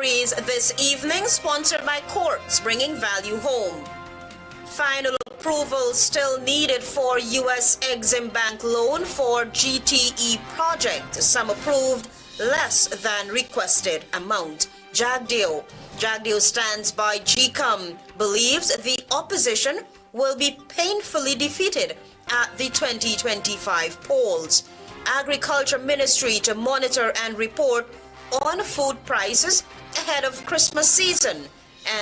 series this evening, sponsored by Courts, bringing value home. Final approval still needed for U.S. Exim Bank loan for GTE project. Some approved, less than requested amount. Jagdeo stands by GCOM, believes the opposition will be painfully defeated at the 2025 polls. Agriculture Ministry to monitor and report on food prices ahead of Christmas season.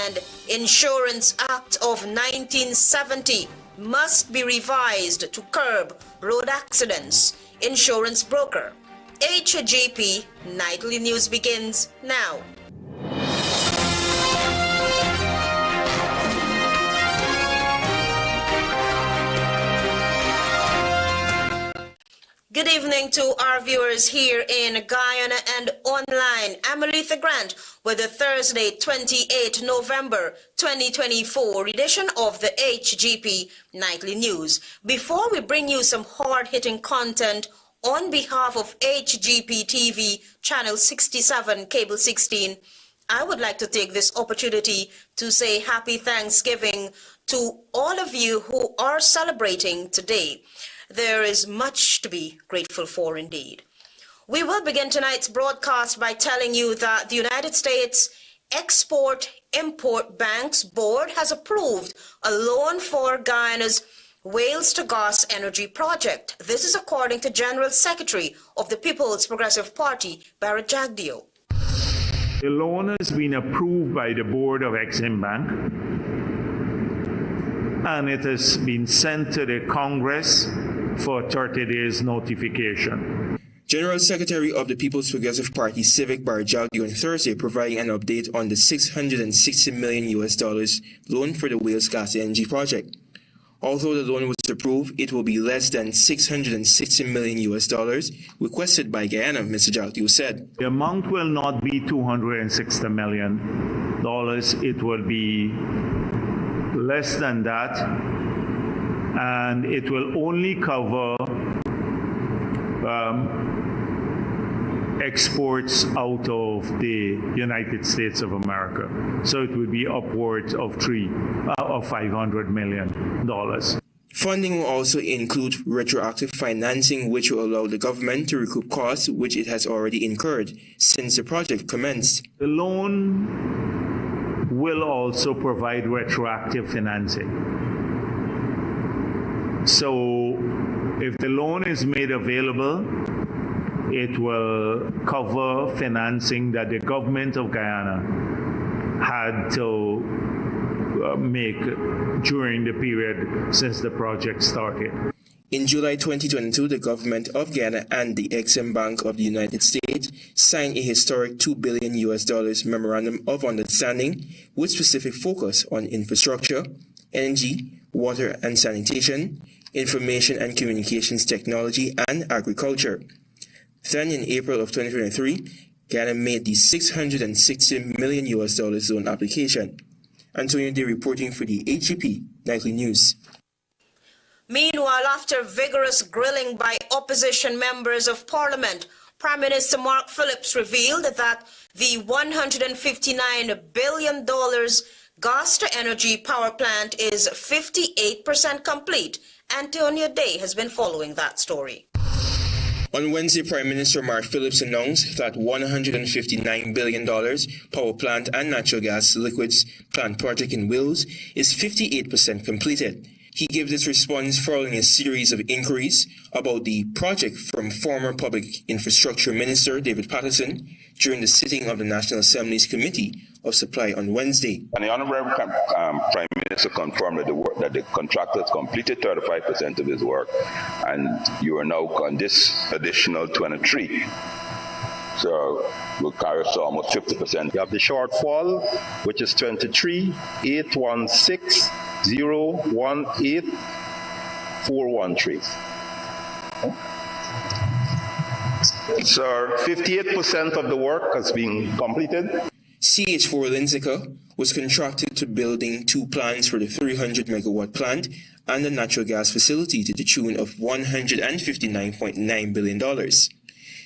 And Insurance Act of 1970 must be revised to curb road accidents. Insurance broker. HGP Nightly News begins now. Good evening to our viewers here in Guyana and online. I'm Aletha Grant with the Thursday, 28 November 2024 edition of the HGP Nightly News. Before we bring you some hard-hitting content on behalf of HGP TV, Channel 67, Cable 16, I would like to take this opportunity to say Happy Thanksgiving to all of you who are celebrating today. There is much to be grateful for indeed. We will begin tonight's broadcast by telling you that the United States Export-Import Bank's board has approved a loan for Guyana's Wales to Gas Energy Project. This is according to General Secretary of the People's Progressive Party, Barrett Jagdeo. The loan has been approved by the board of Exim Bank, and it has been sent to the Congress for 30 days notification. General Secretary of the People's Progressive Party, Civic, Barrett Jagdeo on Thursday, providing an update on the $660 million loan for the Wales Gas Energy Project. Although the loan was approved, it will be less than $660 million requested by Guyana, Mr. Jagdeo said. The amount will not be $260 million. It will be less than that, and it will only cover exports out of the United States of America. So it will be upwards of $500 million. Funding will also include retroactive financing, which will allow the government to recoup costs which it has already incurred since the project commenced. The loan will also provide retroactive financing. So if the loan is made available, it will cover financing that the government of Guyana had to make during the period since the project started. In July 2022, the government of Guyana and the Exim Bank of the United States signed a historic $2 billion memorandum of understanding with specific focus on infrastructure, energy, water and sanitation, information and communications technology, and agriculture. Then in April of 2023, Guyana made the $660 million loan application. Antonio Day reporting for the HGP Nightly News. Meanwhile, after vigorous grilling by opposition members of Parliament, Prime Minister Mark Phillips revealed that the $159 billion gas-to-energy power plant is 58% complete. Antonio Day has been following that story. On Wednesday, Prime Minister Mark Phillips announced that $159 billion power plant and natural gas liquids plant project in Wales is 58% completed. He gave this response following a series of inquiries about the project from former Public Infrastructure Minister David Patterson during the sitting of the National Assembly's Committee of Supply on Wednesday. And the Honourable Prime Minister confirmed that the contractor has completed 35% of his work, and you are now on this additional 23. So we'll carry us to almost 50%. You have the shortfall, which is 23,816,018,413. Sir, 58% of the work has been completed. CH4 Linzica was contracted to building two plants for the 300-megawatt plant and the natural gas facility to the tune of $159.9 billion.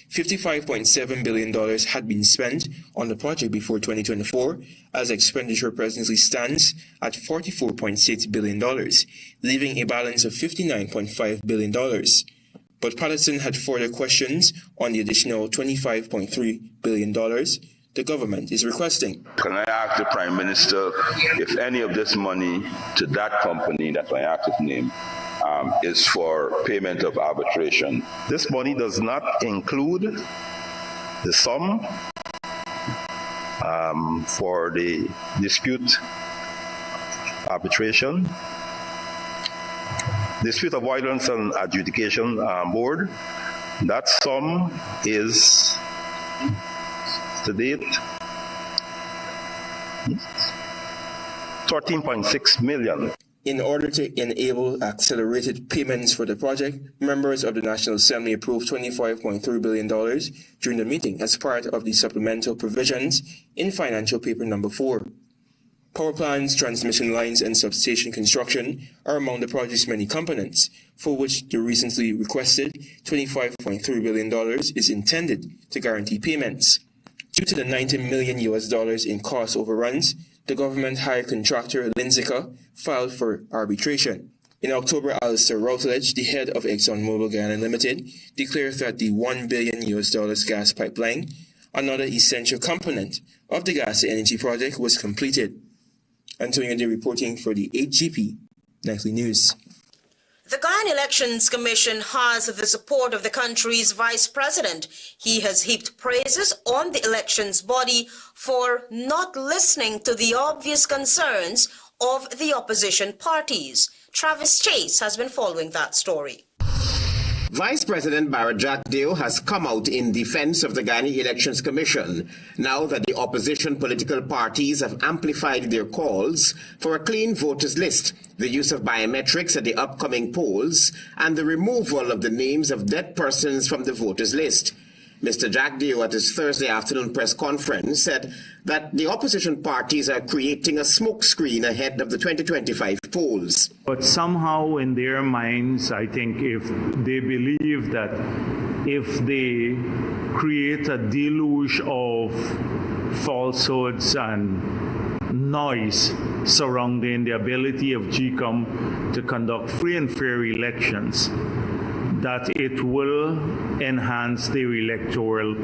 $55.7 billion had been spent on the project before 2024, as expenditure presently stands at $44.6 billion, leaving a balance of $59.5 billion. But Patterson had further questions on the additional $25.3 billion the government is requesting. Can I ask the Prime Minister if any of this money to that company, that I asked his name, is for payment of arbitration? This money does not include the sum for the dispute arbitration, dispute avoidance and adjudication board. That sum is to date $13.6 million. In order to enable accelerated payments for the project, members of the National Assembly approved $25.3 billion during the meeting as part of the supplemental provisions in Financial Paper Number 4. Power plants, transmission lines, and substation construction are among the project's many components, for which the recently requested $25.3 billion is intended to guarantee payments. Due to the $90 million in cost overruns, the government hired contractor Linzica filed for arbitration. In October, Alistair Routledge, the head of ExxonMobil Guyana Limited, declared that the $1 billion gas pipeline, another essential component of the gas energy project, was completed. Antonio Day reporting for the HGP Nightly News. The Guyana Elections Commission has the support of the country's vice president. He has heaped praises on the elections body for not listening to the obvious concerns of the opposition parties. Travis Chase has been following that story. Vice President Barrett Jackdale has come out in defense of the Guyana Elections Commission now that the opposition political parties have amplified their calls for a clean voters list, the use of biometrics at the upcoming polls, and the removal of the names of dead persons from the voters list. Mr. Jackdale, at his Thursday afternoon press conference, said that the opposition parties are creating a smokescreen ahead of the 2025 polls. But somehow in their minds, I think if they believe that if they create a deluge of falsehoods and noise surrounding the ability of GCOM to conduct free and fair elections, that it will enhance their electoral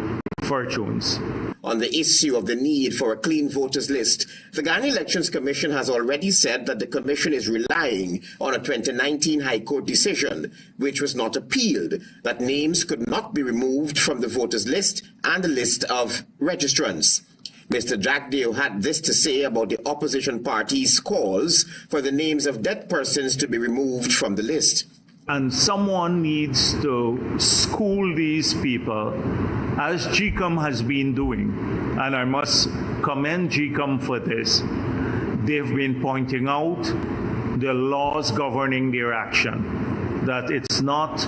fortunes. On the issue of the need for a clean voters list, the Guyana Elections Commission has already said that the Commission is relying on a 2019 High Court decision, which was not appealed, that names could not be removed from the voters list and the list of registrants. Mr. Jackdale had this to say about the opposition parties' calls for the names of dead persons to be removed from the list. And someone needs to school these people, as GCOM has been doing. And I must commend GCOM for this. They've been pointing out the laws governing their action, that it's not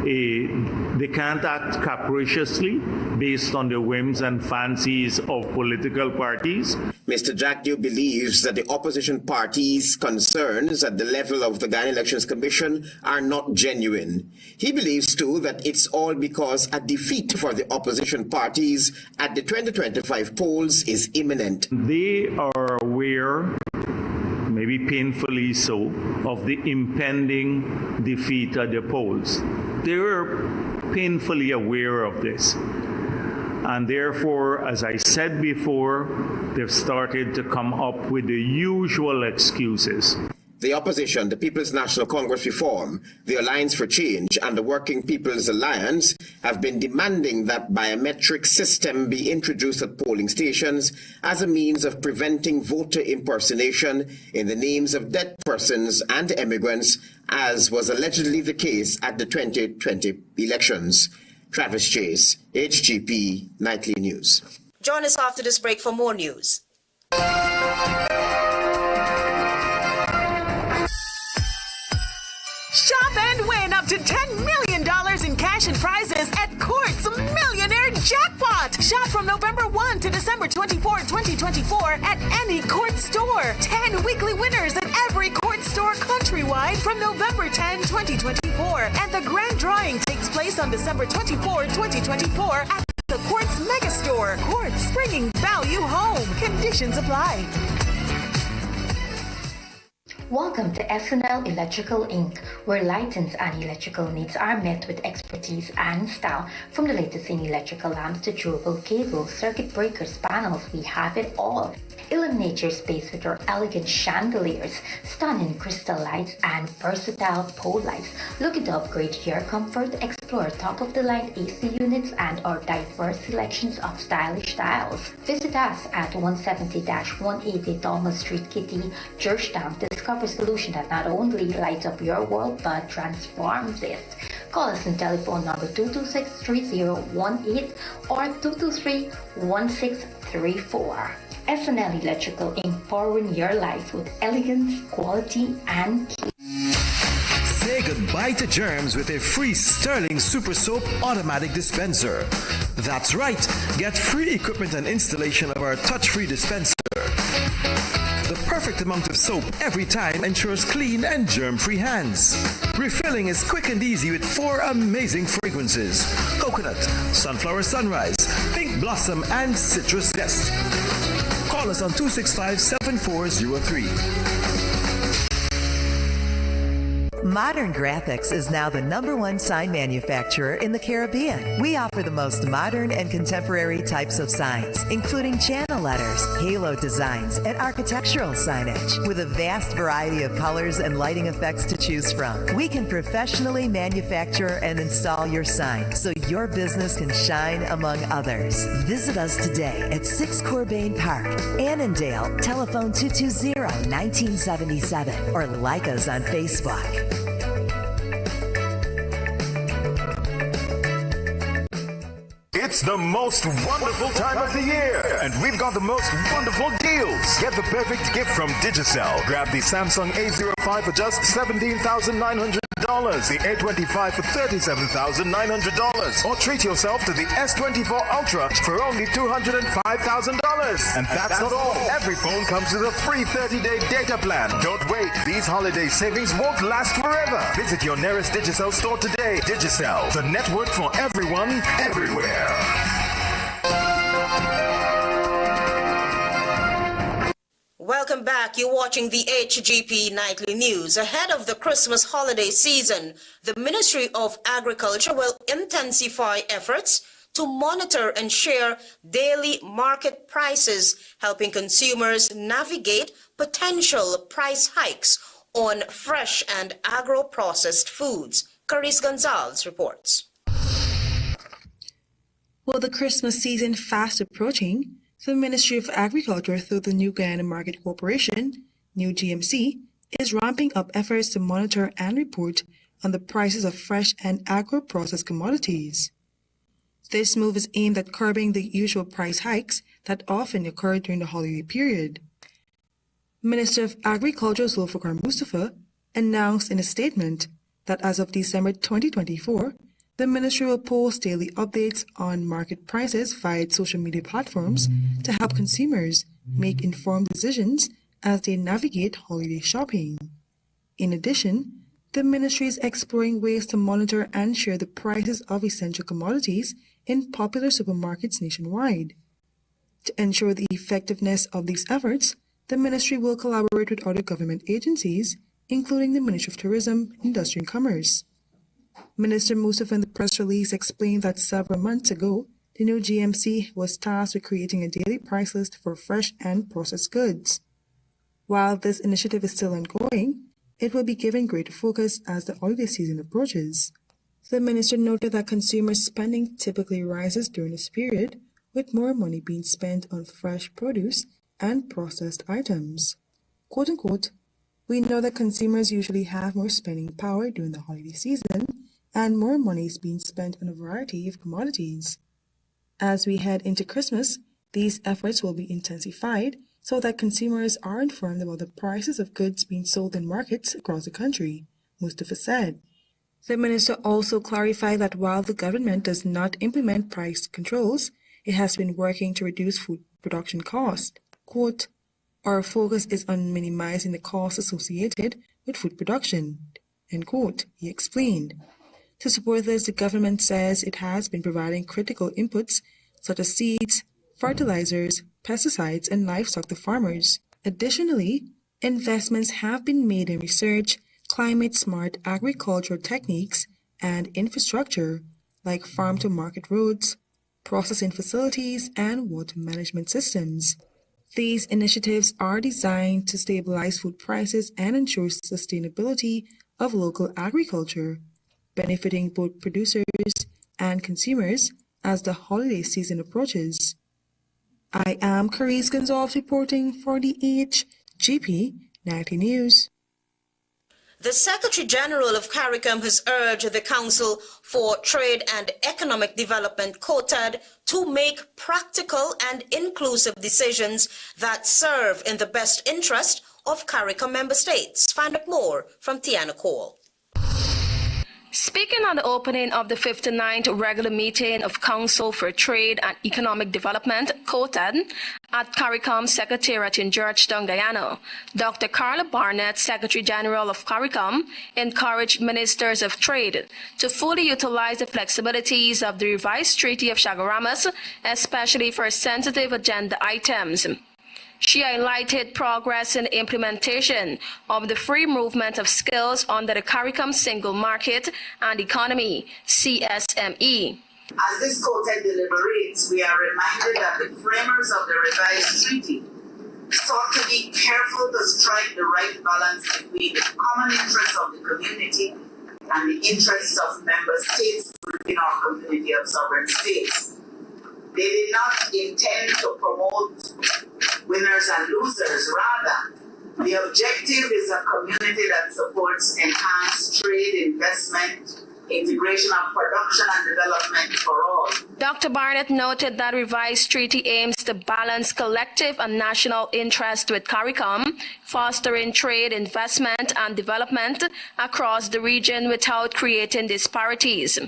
they can't act capriciously based on the whims and fancies of political parties. Mr. Jackdale believes that the opposition parties' concerns at the level of the Guyana Elections Commission are not genuine. He believes, too, that it's all because a defeat for the opposition parties at the 2025 polls is imminent. They are aware, maybe painfully so, of the impending defeat at the polls. They're painfully aware of this. And therefore, as I said before, they've started to come up with the usual excuses. The opposition, the People's National Congress Reform, the Alliance for Change, and the Working People's Alliance have been demanding that biometric system be introduced at polling stations as a means of preventing voter impersonation in the names of dead persons and immigrants, as was allegedly the case at the 2020 elections. Travis Chase, HGP Nightly News. Join us after this break for more news. Shop and win up to $10 million in cash and prizes at Court's Millionaire Jackpot. Shop from November 1 to December 24, 2024 at any Court store. 10 weekly winners at every Court store countrywide from November 10, 2024. And the grand drawing takes place on December 24, 2024 at the Quartz Mega Store. Quartz, bringing value home. Conditions apply. Welcome to SNL Electrical Inc., where lighting and electrical needs are met with expertise and style. From the latest in electrical lamps to durable cables, circuit breakers, panels, we have it all. Illuminate your space with our elegant chandeliers, stunning crystal lights, and versatile pole lights. Looking to upgrade your comfort? Explore top-of-the-line AC units and our diverse selections of stylish styles. Visit us at 170-180 Thomas Street, Kitty, Georgetown. Discover a solution that not only lights up your world but transforms it. Call us on telephone number 226-3018 or 223-1634. SNL Electrical Inc. powering your life with elegance, quality, and care. Say goodbye to germs with a free Sterling Super Soap automatic dispenser. That's right, get free equipment and installation of our touch-free dispenser. The perfect amount of soap every time ensures clean and germ-free hands. Refilling is quick and easy with 4 amazing fragrances: coconut, sunflower sunrise, pink blossom, and citrus zest. Call us on 265-7403. Modern Graphics is now the #1 sign manufacturer in the Caribbean. We offer the most modern and contemporary types of signs, including channel letters, halo designs, and architectural signage. With a vast variety of colors and lighting effects to choose from, we can professionally manufacture and install your sign so your business can shine among others. Visit us today at 6 Corbane Park, Annandale, telephone 220-1977, or like us on Facebook. It's the most wonderful time of the year, and we've got the most wonderful deals. Get the perfect gift from Digicel. Grab the Samsung A05 for just $17,900, the A25 for $37,900, or treat yourself to the S24 Ultra for only $205,000. And that's not all. Every phone comes with a free 30-day data plan. Don't wait. These holiday savings won't last forever. Visit your nearest Digicel store today. Digicel, the network for everyone, everywhere. Welcome back. You're watching the HGP Nightly News. Ahead of the Christmas holiday season, the Ministry of Agriculture will intensify efforts to monitor and share daily market prices, helping consumers navigate potential price hikes on fresh and agro-processed foods. Caris Gonzalez reports. With the Christmas season fast approaching, the Ministry of Agriculture, through the New Guyana Market Corporation, New GMC, is ramping up efforts to monitor and report on the prices of fresh and agro-processed commodities. This move is aimed at curbing the usual price hikes that often occur during the holiday period. Minister of Agriculture Zulfikar Mustafa announced in a statement that as of December 2024, the ministry will post daily updates on market prices via social media platforms to help consumers make informed decisions as they navigate holiday shopping. In addition, the ministry is exploring ways to monitor and share the prices of essential commodities in popular supermarkets nationwide. To ensure the effectiveness of these efforts, the ministry will collaborate with other government agencies, including the Ministry of Tourism, Industry and Commerce. Minister Mustafa in the press release explained that several months ago, the new GMC was tasked with creating a daily price list for fresh and processed goods. While this initiative is still ongoing, it will be given greater focus as the holiday season approaches. The minister noted that consumer spending typically rises during this period, with more money being spent on fresh produce and processed items. Quote unquote, "We know that consumers usually have more spending power during the holiday season, and more money is being spent on a variety of commodities. As we head into Christmas, these efforts will be intensified so that consumers are informed about the prices of goods being sold in markets across the country," Mustafa said. The minister also clarified that while the government does not implement price controls, it has been working to reduce food production costs. Quote, "Our focus is on minimizing the costs associated with food production," end quote, he explained. To support this, the government says it has been providing critical inputs such as seeds, fertilizers, pesticides, and livestock to farmers. Additionally, investments have been made in research, climate-smart agricultural techniques, and infrastructure like farm-to-market roads, processing facilities, and water management systems. These initiatives are designed to stabilize food prices and ensure sustainability of local agriculture, benefiting both producers and consumers as the holiday season approaches. I am Carice Gonzalez reporting for the HGP Nightly News. The Secretary General of CARICOM has urged the Council for Trade and Economic Development, COTAD, to make practical and inclusive decisions that serve in the best interest of CARICOM member states. Find out more from Tiana Cole. Speaking on the opening of the 59th regular meeting of Council for Trade and Economic Development, COTAD, at CARICOM Secretariat in Georgetown, Guyana, Dr. Carla Barnett, Secretary General of CARICOM, encouraged ministers of trade to fully utilize the flexibilities of the revised Treaty of Chaguaramas, especially for sensitive agenda items. She highlighted progress in the implementation of the free movement of skills under the CARICOM Single Market and Economy, CSME. As this COTAD deliberates, we are reminded that the framers of the revised treaty sought to be careful to strike the right balance between the common interests of the community and the interests of member states within our community of sovereign states. They did not intend to promote winners and losers. Rather, the objective is a community that supports enhanced trade, investment, integration of production and development for all. Dr. Barnett noted that revised treaty aims to balance collective and national interest with CARICOM, fostering trade, investment, and development across the region without creating disparities.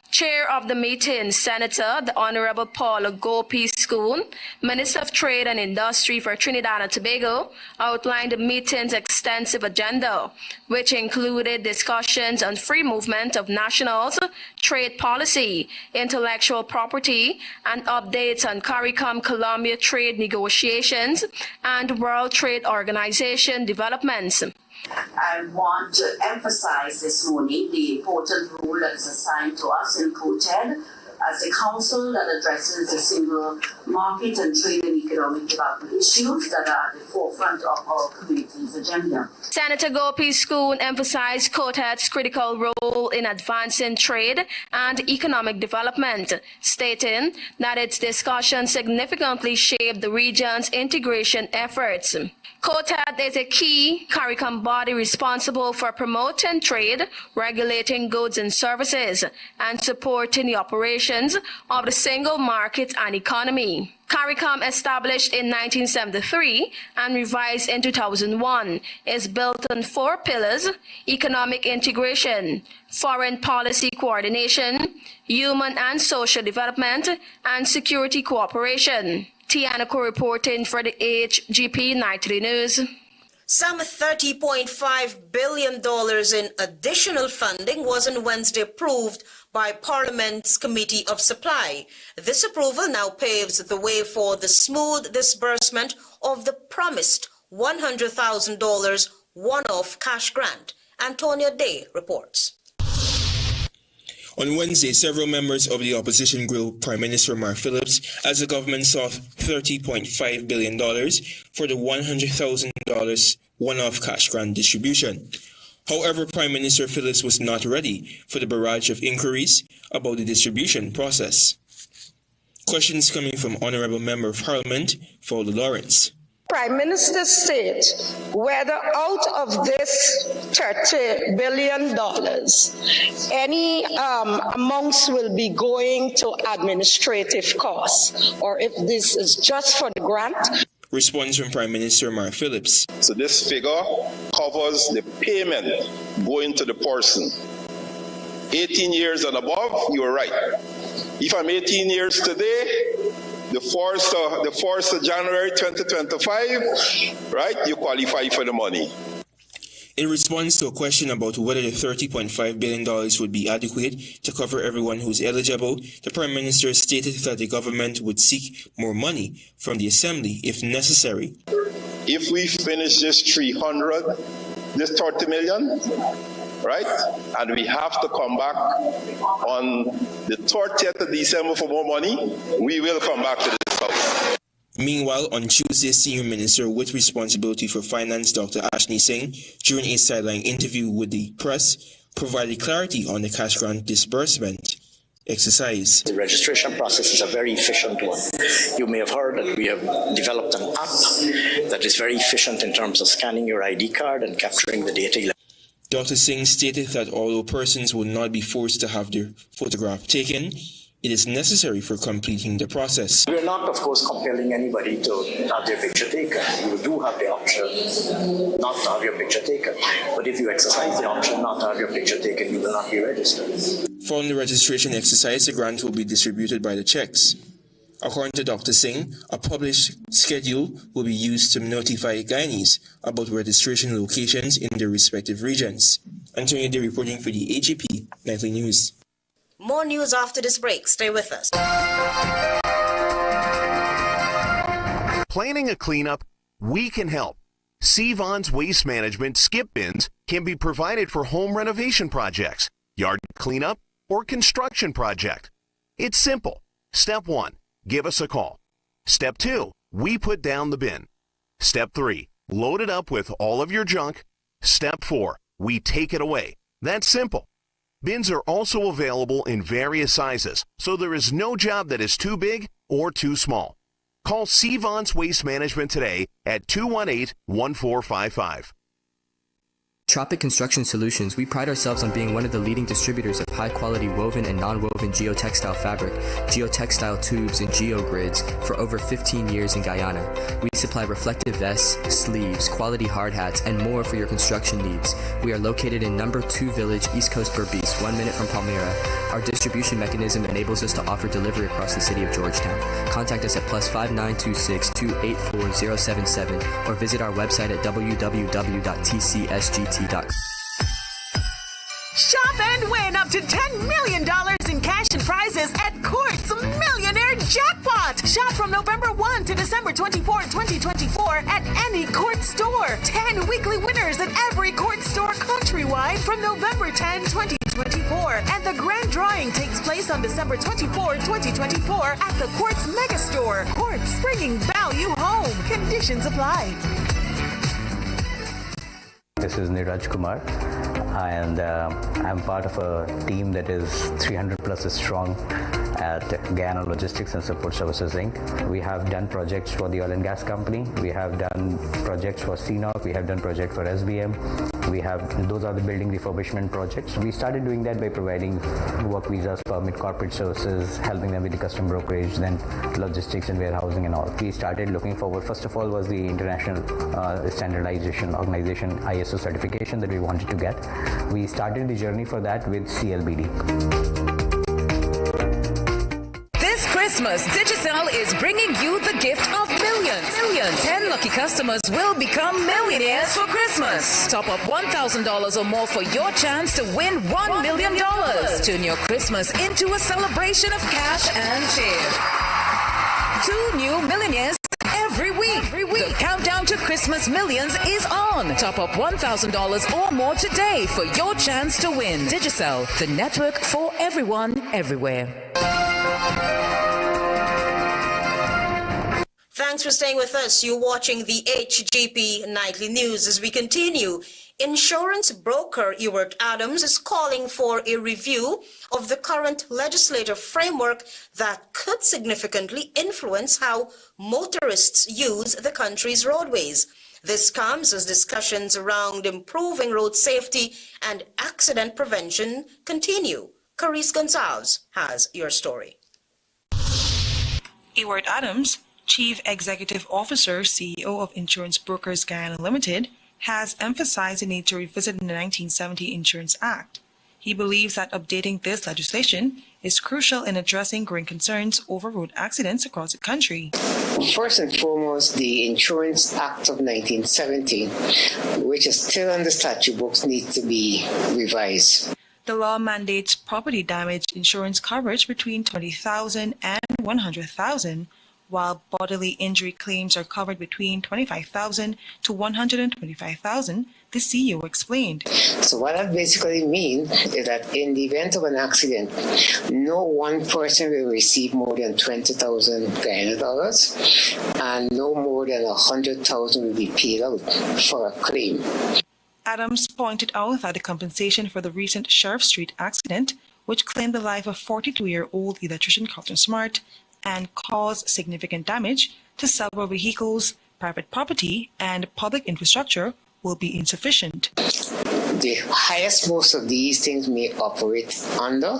Chair of the meeting, Senator the Honorable Paul Gopi Schoon, Minister of Trade and Industry for Trinidad and Tobago, outlined the meeting's extensive agenda, which included discussions on free movement of nationals, trade policy, intellectual property, and updates on CARICOM Colombia trade negotiations and World Trade Organization developments. I want to emphasize this morning the important role that is assigned to us in COTAD as a council that addresses the single market and trade and economic development issues that are at the forefront of our community's agenda. Senator Gopi Schoon emphasized COTAD's critical role in advancing trade and economic development, stating that its discussions significantly shape the region's integration efforts. COTAD is a key CARICOM body responsible for promoting trade, regulating goods and services, and supporting the operations of the single market and economy. CARICOM, established in 1973 and revised in 2001, is built on 4 pillars: economic integration, foreign policy coordination, human and social development, and security cooperation. Tiana reporting for the HGP Nightly News. Some $30.5 billion in additional funding was on Wednesday approved by Parliament's Committee of Supply. This approval now paves the way for the smooth disbursement of the promised $100,000 one-off cash grant. Antonio Day reports. On Wednesday, several members of the opposition grilled Prime Minister Mark Phillips as the government sought $30.5 billion for the $100,000 one-off cash grant distribution. However, Prime Minister Phillips was not ready for the barrage of inquiries about the distribution process. Questions coming from Honourable Member of Parliament, Fowler Lawrence. Prime Minister state whether out of this $30 billion, any amounts will be going to administrative costs, or if this is just for the grant. Response from Prime Minister Mark Phillips. So this figure covers the payment going to the person. 18 years and above, you are right. If I'm 18 years today, the 1st of January 2025, right, you qualify for the money. In response to a question about whether the $30.5 billion would be adequate to cover everyone who's eligible, the Prime Minister stated that the government would seek more money from the Assembly if necessary. If we finish this 30 million, right, and we have to come back on the 30th of December for more money, we will come back to this House. Meanwhile, on Tuesday, Senior Minister with responsibility for finance, Dr. Ashni Singh, during a sideline interview with the press, provided clarity on the cash grant disbursement exercise. The registration process is a very efficient one. You may have heard that we have developed an app that is very efficient in terms of scanning your ID card and capturing the data. Dr. Singh stated that although persons will not be forced to have their photograph taken, it is necessary for completing the process. We are not, of course, compelling anybody to have their picture taken. You do have the option not to have your picture taken. But if you exercise the option not to have your picture taken, you will not be registered. Following the registration exercise, the grant will be distributed by the checks. According to Dr. Singh, a published schedule will be used to notify Guyanese about registration locations in their respective regions. Antonio Day reporting for the HGP Nightly News. More news after this break. Stay with us. Planning a cleanup? We can help. Sevon's Waste Management skip bins can be provided for home renovation projects, yard cleanup, or construction project. It's simple. Step 1, give us a call. Step 2, we put down the bin. Step 3, load it up with all of your junk. Step 4, we take it away. That's simple. Bins are also available in various sizes, so there is no job that is too big or too small. Call Sevon's Waste Management today at 218-1455. Tropic Construction Solutions, we pride ourselves on being one of the leading distributors of high-quality woven and non-woven geotextile fabric, geotextile tubes, and geogrids for over 15 years in Guyana. We supply reflective vests, sleeves, quality hard hats, and more for your construction needs. We are located in No. 2 Village, East Coast Berbice, 1 minute from Palmyra. Our distribution mechanism enables us to offer delivery across the city of Georgetown. Contact us at +5926-284-077 or visit our website at www.tcsgt.com. Shop and win up to $10 million in cash and prizes at Court's Millionaire Jackpot. Shop from November 1 to December 24, 2024 at any Court store. 10 weekly winners at every Court store countrywide from November 10, 2024. And the grand drawing takes place on December 24, 2024 at the Court's Mega Store. Court's bringing value home. Conditions apply. This is Niraj Kumar, and I'm part of a team that is 300 plus strong at Guyana Logistics and Support Services Inc. We have done projects for the oil and gas company. We have done projects for CNOC. We have done projects for SBM. Those are the building refurbishment projects. We started doing that by providing work visas, permit, corporate services, helping them with the custom brokerage, then logistics and warehousing and all. We started looking forward. First of all was the International Standardization Organization ISO certification that we wanted to get. We started the journey for that with CLBD. This Christmas, Digicel is bringing you the gift of millions. 10 lucky customers will become millionaires for Christmas. Top up $1,000 or more for your chance to win $1 million. Turn your Christmas into a celebration of cash and cheer. 2 new millionaires every week. The countdown to Christmas millions is on. Top up $1,000 or more today for your chance to win. Digicel, the network for everyone, everywhere. Thanks for staying with us. You're watching the HGP Nightly News. As we continue, insurance broker Ewart Adams is calling for a review of the current legislative framework that could significantly influence how motorists use the country's roadways. This comes as discussions around improving road safety and accident prevention continue. Carice Gonzalez has your story. Ewart Adams, Chief Executive Officer, CEO of Insurance Brokers Guyana Limited, has emphasized the need to revisit the 1970 Insurance Act. He believes that updating this legislation is crucial in addressing growing concerns over road accidents across the country. First and foremost, the Insurance Act of 1970, which is still on the statute books, needs to be revised. The law mandates property damage insurance coverage between $20,000 and $100,000, while bodily injury claims are covered between $25,000 to $125,000, the CEO explained. So what that basically means is that in the event of an accident, no one person will receive more than $20,000 Guyana dollars, and no more than $100,000 will be paid out for a claim. Adams pointed out that the compensation for the recent Sheriff Street accident, which claimed the life of 42-year-old electrician Carlton Smart and caused significant damage to several vehicles, private property, and public infrastructure, will be insufficient. The highest most of these things may operate under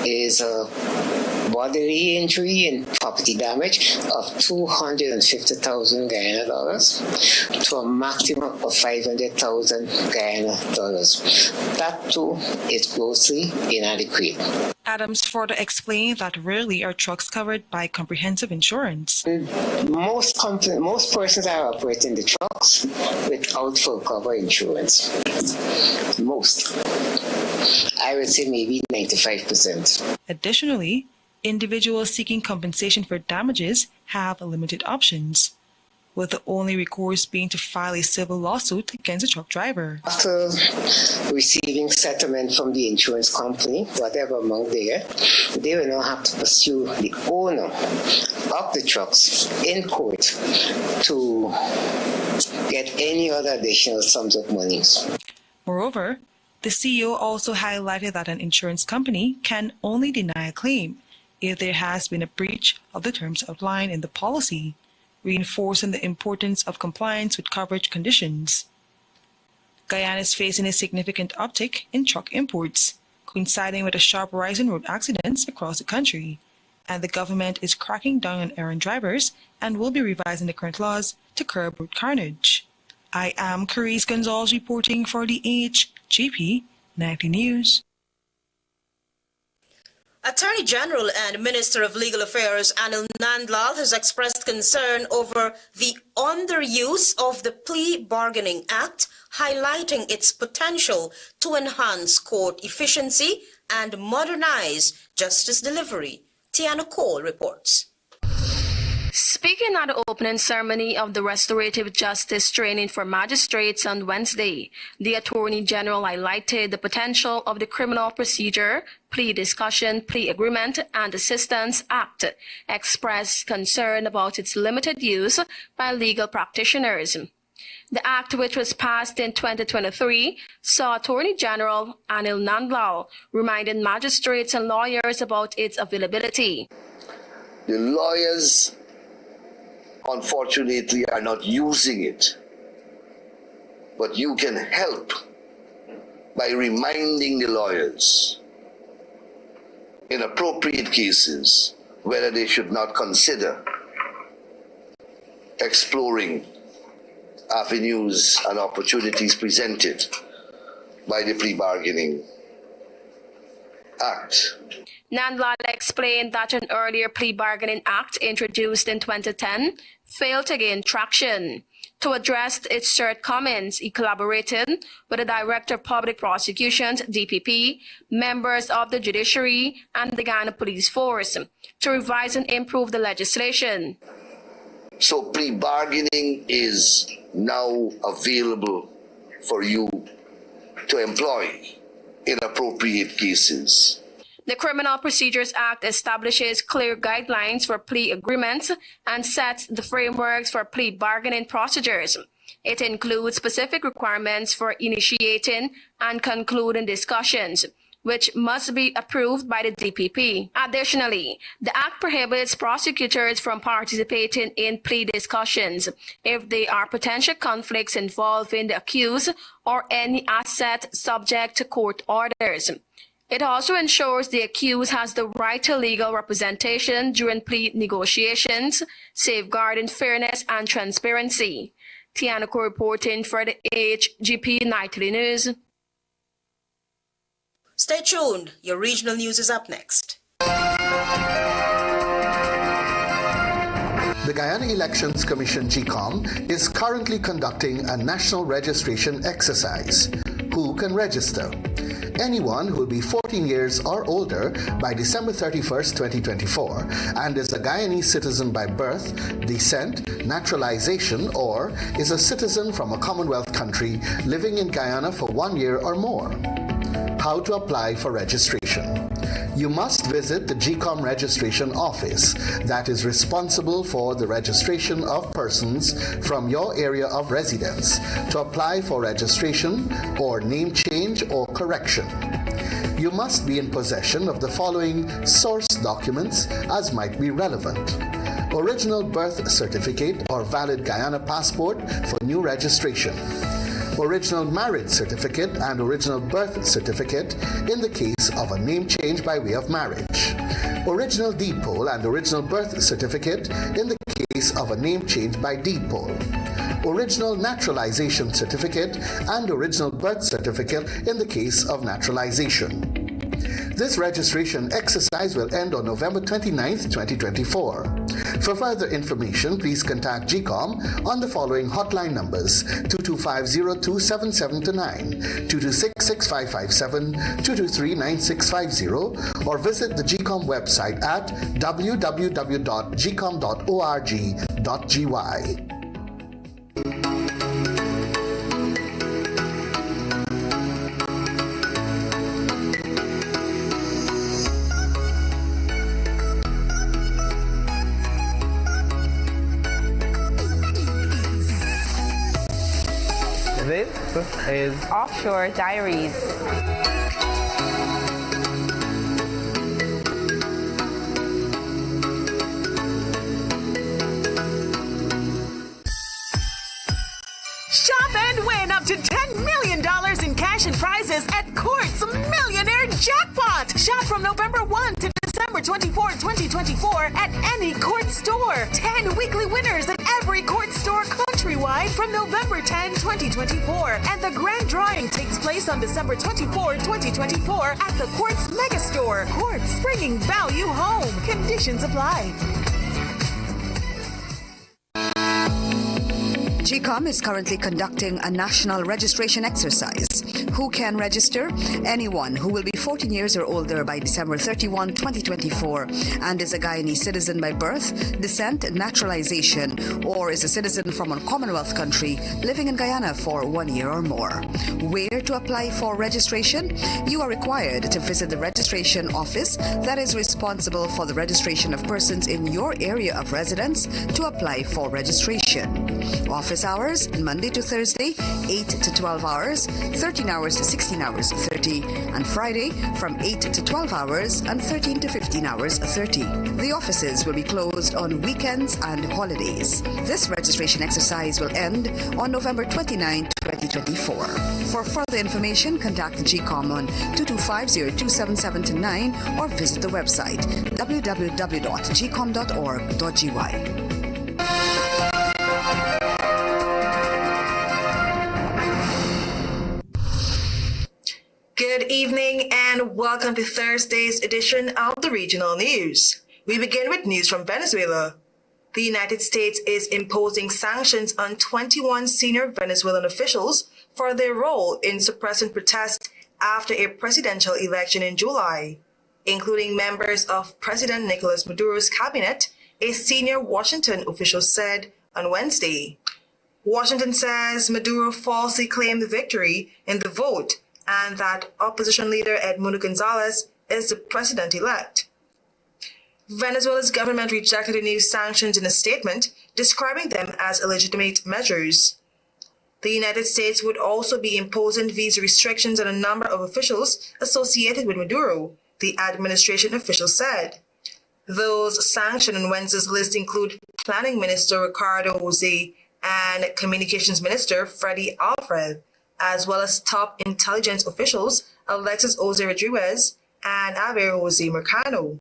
is bodily injury and property damage of $250,000 Guyana dollars to a maximum of $500,000 Guyana dollars. That too is grossly inadequate. Adams further explained that rarely are trucks covered by comprehensive insurance. Most persons are operating the trucks without full cover insurance. Most. I would say maybe 95%. Additionally, individuals seeking compensation for damages have limited options, with the only recourse being to file a civil lawsuit against a truck driver. After receiving settlement from the insurance company, whatever amount they will now have to pursue the owner of the trucks in court to get any other additional sums of money. Moreover, the CEO also highlighted that an insurance company can only deny a claim if there has been a breach of the terms outlined in the policy, reinforcing the importance of compliance with coverage conditions. Guyana is facing a significant uptick in truck imports, coinciding with a sharp rise in road accidents across the country, and the government is cracking down on errant drivers and will be revising the current laws to curb road carnage. I am Carice Gonzalez reporting for the HGP Nightly News. Attorney General and Minister of Legal Affairs Anil Nandlal has expressed concern over the underuse of the Plea Bargaining Act, highlighting its potential to enhance court efficiency and modernize justice delivery. Tiana Cole reports. Speaking at the opening ceremony of the Restorative Justice Training for Magistrates on Wednesday, the Attorney General highlighted the potential of the Criminal Procedure, Plea Discussion, Plea Agreement, and Assistance Act, expressed concern about its limited use by legal practitioners. The act, which was passed in 2023, saw Attorney General Anil Nandlal reminding magistrates and lawyers about its availability. The lawyers, unfortunately, are not using it. But you can help by reminding the lawyers in appropriate cases whether they should not consider exploring avenues and opportunities presented by the Plea Bargaining Act. Nandlal explained that an earlier Plea Bargaining Act introduced in 2010 failed to gain traction. To address its shortcomings, he collaborated with the Director of Public Prosecutions, DPP, members of the Judiciary, and the Guyana Police Force to revise and improve the legislation. So plea bargaining is now available for you to employ in appropriate cases. The Criminal Procedures Act establishes clear guidelines for plea agreements and sets the frameworks for plea bargaining procedures. It includes specific requirements for initiating and concluding discussions, which must be approved by the DPP. Additionally, the Act prohibits prosecutors from participating in plea discussions if there are potential conflicts involving the accused or any asset subject to court orders. It also ensures the accused has the right to legal representation during plea negotiations, safeguarding fairness and transparency. Tiana Cole reporting for the HGP Nightly News. Stay tuned. Your regional news is up next. The Guyana Elections Commission GCOM is currently conducting a national registration exercise. Who can register? Anyone who will be 14 years or older by December 31st, 2024 and is a Guyanese citizen by birth, descent, naturalization, or is a citizen from a Commonwealth country living in Guyana for 1 year or more. How to apply for registration? You must visit the GCOM registration office that is responsible for the registration of persons from your area of residence to apply for registration or name change or correction. You must be in possession of the following source documents as might be relevant. Original birth certificate or valid Guyana passport for new registration. Original marriage certificate and original birth certificate in the case of a name change by way of marriage. Original deed poll and original birth certificate in the case of a name change by deed poll. Original naturalization certificate and original birth certificate in the case of naturalization. This registration exercise will end on November 29th, 2024. For further information, please contact GCOM on the following hotline numbers: 225-027729, 226-6557, 223-9650, or visit the GCOM website at www.gcom.org.gy. This is Offshore Diaries. Shop and win up to $10 million in cash and prizes at Court's Millionaire Jackpot. Shop from November 1 to December 24, 2024 at any Court store. 10 weekly winners at every Court store countrywide from November 10, 2024. And the grand drawing takes place on December 24, 2024 at the Court's Mega Store. Court's, bringing value home. Conditions apply. GCOM is currently conducting a national registration exercise. Who can register? Anyone who will be 14 years or older by December 31, 2024 and is a Guyanese citizen by birth, descent, naturalization, or is a citizen from a Commonwealth country living in Guyana for 1 year or more. Where to apply for registration? You are required to visit the registration office that is responsible for the registration of persons in your area of residence to apply for registration. Office hours, Monday to Thursday, 8 to 12 hours, 13 hours to 16 hours 30, and Friday from 8 to 12 hours and 13 to 15 hours 30. The offices will be closed on weekends and holidays. This registration exercise will end on November 29, 2024. For further information, contact the GCOM on 225-027729 or visit the website www.gcom.org.gy. Good evening and welcome to Thursday's edition of the Regional News. We begin with news from Venezuela. The United States is imposing sanctions on 21 senior Venezuelan officials for their role in suppressing protests after a presidential election in July, including members of President Nicolas Maduro's cabinet, a senior Washington official said on Wednesday. Washington says Maduro falsely claimed victory in the vote and that opposition leader Edmundo Gonzalez is the president-elect. Venezuela's government rejected the new sanctions in a statement, describing them as illegitimate measures. The United States would also be imposing visa restrictions on a number of officials associated with Maduro, the administration official said. Those sanctioned on Wednesday's list include Planning Minister Ricardo Jose and Communications Minister Freddy Alfred, as well as top intelligence officials Alexis Jose Rodriguez and Javier Jose Mercado.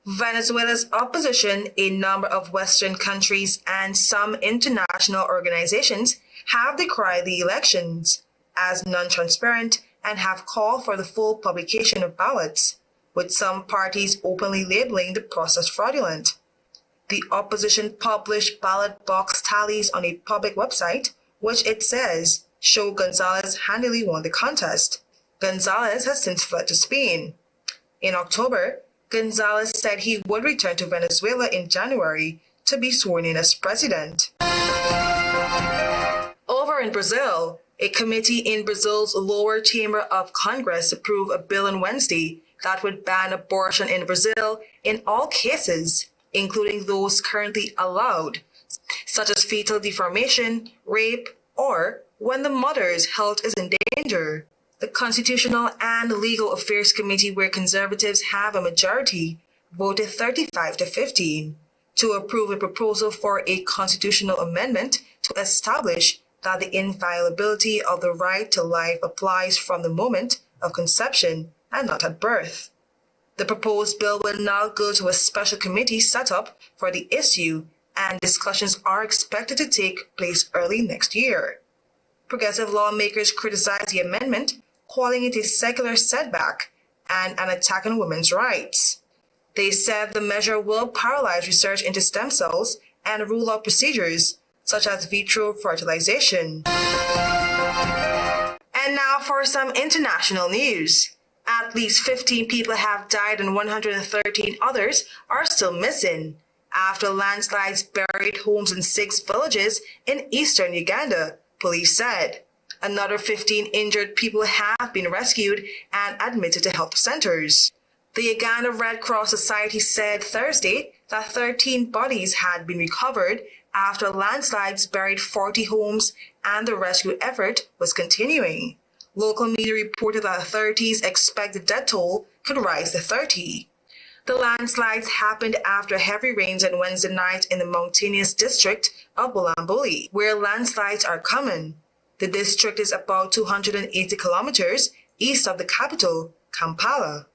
Venezuela's opposition, a number of Western countries, and some international organizations have decried the elections as non-transparent and have called for the full publication of ballots, with some parties openly labeling the process fraudulent. The opposition published ballot box tallies on a public website, which it says show Gonzalez handily won the contest. Gonzalez has since fled to Spain. In October, Gonzalez said he would return to Venezuela in January to be sworn in as president. Over in Brazil, a committee in Brazil's lower chamber of Congress approved a bill on Wednesday that would ban abortion in Brazil in all cases, including those currently allowed, such as fetal deformation, rape, or when the mother's health is in danger. The Constitutional and Legal Affairs Committee, where conservatives have a majority, voted 35 to 15 to approve a proposal for a constitutional amendment to establish that the inviolability of the right to life applies from the moment of conception and not at birth. The proposed bill will now go to a special committee set up for the issue, and discussions are expected to take place early next year. Progressive lawmakers criticized the amendment, calling it a secular setback and an attack on women's rights. They said the measure will paralyze research into stem cells and rule out procedures such as vitro fertilization. And now for some international news. At least 15 people have died and 113 others are still missing after landslides buried homes in 6 villages in eastern Uganda, police said. Another 15 injured people have been rescued and admitted to health centers. The Uganda Red Cross Society said Thursday that 13 bodies had been recovered after landslides buried 40 homes and the rescue effort was continuing. Local media reported that authorities expect the death toll could rise to 30. The landslides happened after heavy rains on Wednesday night in the mountainous district of Bulambuli, where landslides are common. The district is about 280 kilometers east of the capital, Kampala.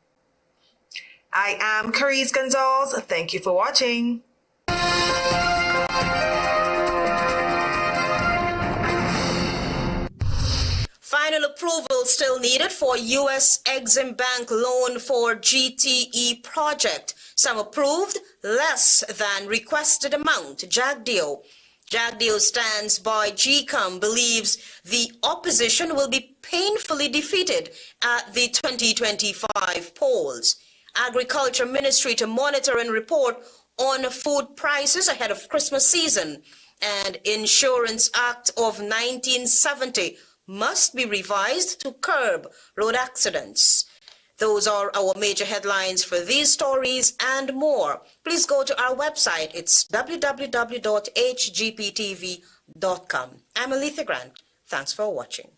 I am Carice Gonzalez. Thank you for watching. Final approval still needed for U.S. Exim Bank loan for GTE project. Some approved, less than requested amount. Jagdeo stands by GCOM, believes the opposition will be painfully defeated at the 2025 polls. Agriculture Ministry to monitor and report on food prices ahead of Christmas season. And Insurance Act of 1970 must be revised to curb road accidents. Those are our major headlines for these stories and more. Please go to our website. It's www.hgptv.com. I'm Alethea Grant. Thanks for watching.